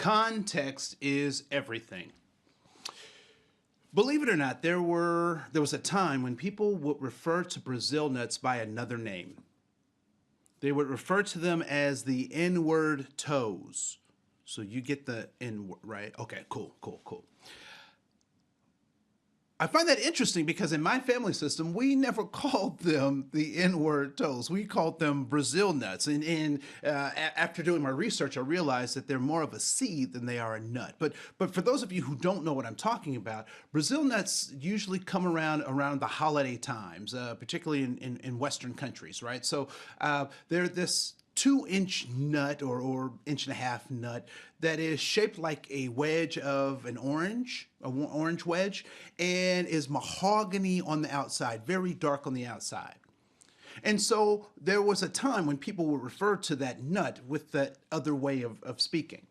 Context is everything. Believe it or not, there was a time when people would refer to Brazil nuts by another name. They would refer to them as the N-word toes. So you get the N-word, right? Okay, cool. I find that interesting because in my family system, we never called them the N-word toes. We called them Brazil nuts. And after doing my research, I realized that they're more of a seed than they are a nut. But for those of you who don't know what I'm talking about, Brazil nuts usually come around the holiday times, particularly in Western countries, right? So they're this 2-inch nut or inch and a half nut that is shaped like a wedge of an orange wedge, and is mahogany on the outside, very dark on the outside. And so there was a time when people would refer to that nut with that other way of speaking.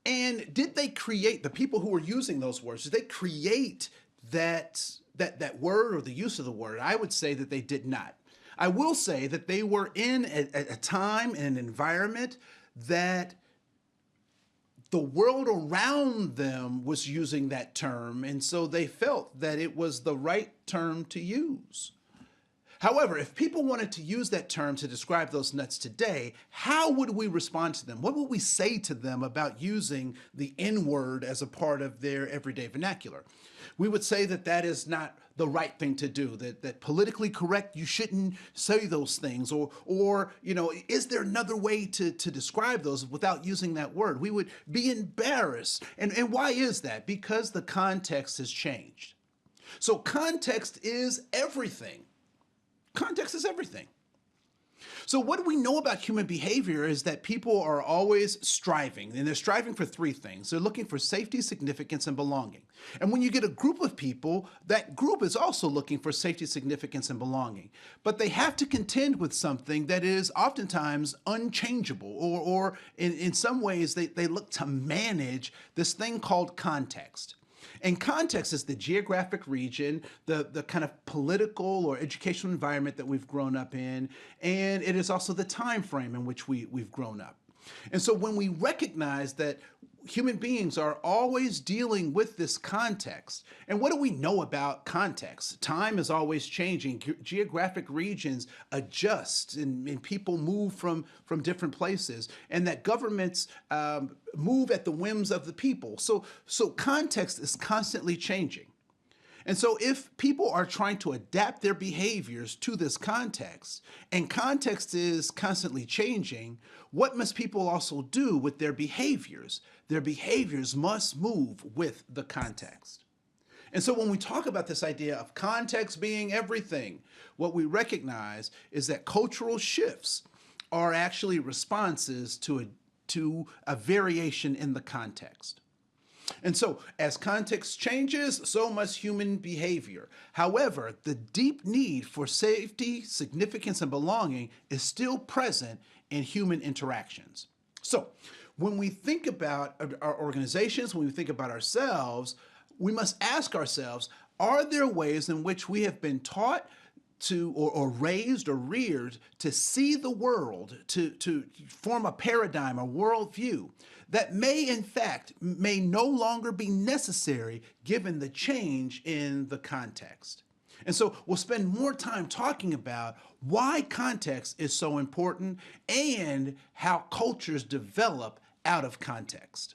And did they create, the people who were using those words, did they create that word or the use of the word? I would say that they did not. I will say that they were in a time and an environment that the world around them was using that term, and so they felt that it was the right term to use. However, if people wanted to use that term to describe those nuts today, how would we respond to them? What would we say to them about using the N-word as a part of their everyday vernacular? We would say that that is not the right thing to do, that politically correct, you shouldn't say those things, or you know, is there another way to describe those without using that word? We would be embarrassed. And why is that? Because the context has changed. So context is everything. Context is everything. So what we know about human behavior is that people are always striving, and they're striving for three things. They're looking for safety, significance, and belonging. And when you get a group of people, that group is also looking for safety, significance, and belonging. But they have to contend with something that is oftentimes unchangeable, or in some ways, they look to manage this thing called context. And context is the geographic region, the kind of political or educational environment that we've grown up in, and it is also the time frame in which we've grown up. And so when we recognize that human beings are always dealing with this context, and what do we know about context? Time is always changing. Geographic regions adjust, and people move from different places, and that governments move at the whims of the people. So context is constantly changing. And so if people are trying to adapt their behaviors to this context, and context is constantly changing, what must people also do with their behaviors? Their behaviors must move with the context. And so when we talk about this idea of context being everything, what we recognize is that cultural shifts are actually responses to a variation in the context. And so as context changes, so must human behavior. However, the deep need for safety, significance, and belonging is still present in human interactions. So when we think about our organizations, when we think about ourselves, we must ask ourselves, are there ways in which we have been taught to, or raised or reared to see the world, to form a paradigm, a worldview that may no longer be necessary given the change in the context? And so we'll spend more time talking about why context is so important and how cultures develop out of context.